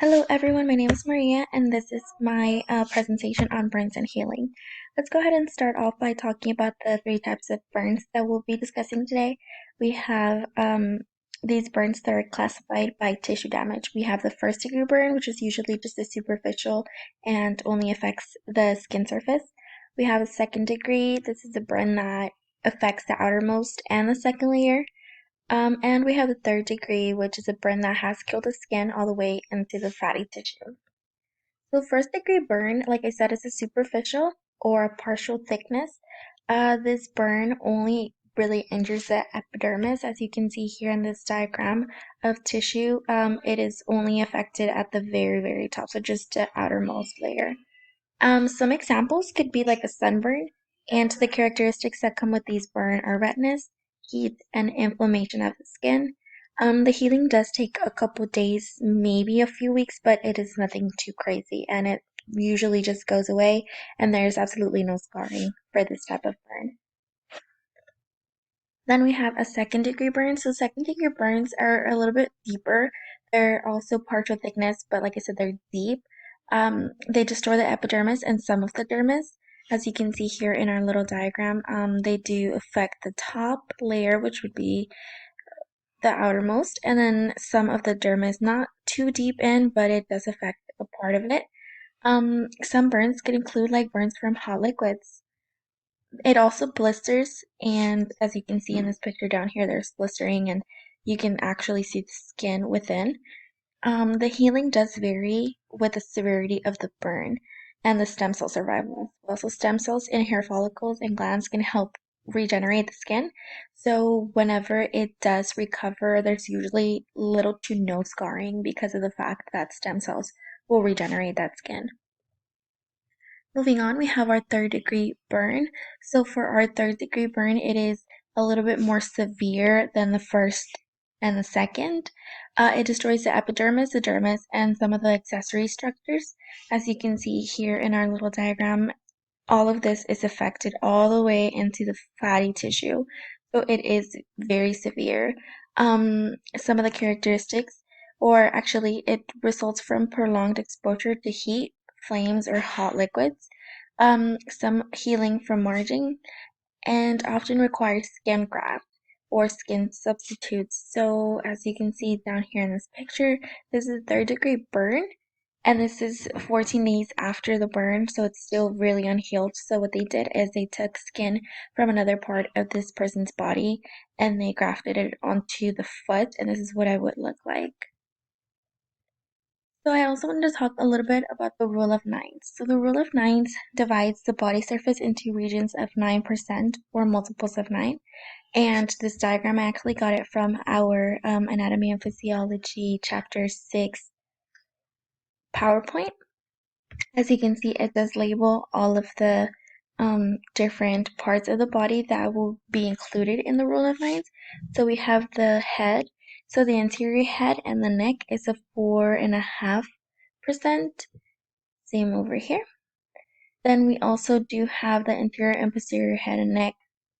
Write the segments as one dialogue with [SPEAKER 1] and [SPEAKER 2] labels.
[SPEAKER 1] Hello everyone, my name is Maria and this is my presentation on burns and healing. Let's go ahead and start off by talking about the three types of burns that we'll be discussing today. We have these burns that are classified by tissue damage. We have the first degree burn, which is usually just a superficial and only affects the skin surface. We have a second degree. This is a burn that affects the outermost and the second layer. And we have the third degree, which is a burn that has killed the skin all the way into the fatty tissue. So first degree burn, like I said, is a superficial or a partial thickness. This burn only really injures the epidermis, as you can see here in this diagram of tissue. It is only affected at the very, very top, so just the outermost layer. Some examples could be like a sunburn, and the characteristics that come with these burn are redness, heat, and inflammation of the skin. The healing does take a couple days, maybe a few weeks, but it is nothing too crazy, and it usually just goes away, and there's absolutely no scarring for this type of burn. Then we have a second degree burn. So second degree burns are a little bit deeper. They're also partial thickness, but like I said, they're deep. They destroy the epidermis and some of the dermis. As you can see here in our little diagram, they do affect the top layer, which would be the outermost, and then some of the dermis, not too deep in, but it does affect a part of it. Some burns could include like burns from hot liquids. It also blisters, and as you can see in this picture down here, there's blistering, and you can actually see the skin within. The healing does vary with the severity of the burn and the stem cell survival. Also, stem cells in hair follicles and glands can help regenerate the skin. So, whenever it does recover, there's usually little to no scarring because of the fact that stem cells will regenerate that skin. Moving on, we have our third degree burn. So for our third degree burn, it is a little bit more severe than the first and the second. It destroys the epidermis, the dermis, and some of the accessory structures. As you can see here in our little diagram, all of this is affected all the way into the fatty tissue. So it is very severe. Some of the characteristics, or actually, it results from prolonged exposure to heat, flames, or hot liquids. Some healing from margin, and often requires skin graft or skin substitutes. So, as you can see down here in this picture, this is a third degree burn, and this is 14 days after the burn, so it's still really unhealed. So, what they did is they took skin from another part of this person's body and they grafted it onto the foot, and this is what it would look like. So I also wanted to talk a little bit about the rule of nines. So the rule of nines divides the body surface into regions of 9% or multiples of 9. And this diagram, I actually got it from our Anatomy and Physiology Chapter 6 PowerPoint. As you can see, it does label all of the different parts of the body that will be included in the rule of nines. So we have the head. So the anterior head and the neck is a 4.5%. Same over here. Then we also do have the inferior and posterior head and neck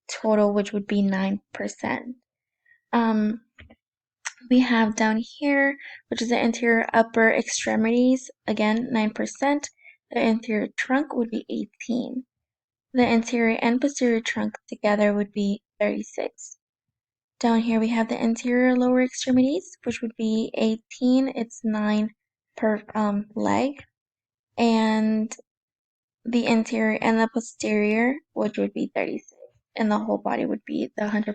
[SPEAKER 1] total, which would be 9%. We have down here, which is the anterior upper extremities, again 9%. The anterior trunk would be 18. The anterior and posterior trunk together would be 36. Down here we have the anterior lower extremities, which would be 18. It's 9 per leg. And the anterior and the posterior, which would be 36, and the whole body would be the 100%.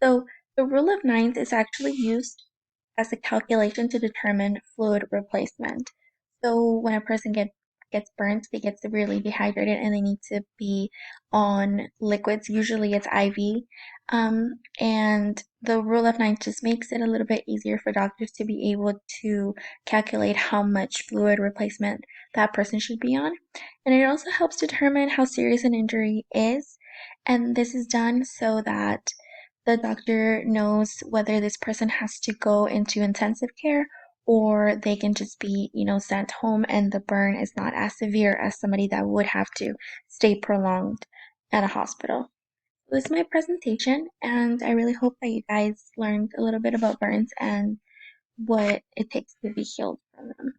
[SPEAKER 1] So the rule of nines is actually used as a calculation to determine fluid replacement. So when a person gets burnt, they get severely dehydrated and they need to be on liquids. Usually it's IV. And the rule of nines just makes it a little bit easier for doctors to be able to calculate how much fluid replacement that person should be on. And it also helps determine how serious an injury is. And this is done so that the doctor knows whether this person has to go into intensive care or they can just be, sent home and the burn is not as severe as somebody that would have to stay prolonged at a hospital. So this is my presentation, and I really hope that you guys learned a little bit about burns and what it takes to be healed from them.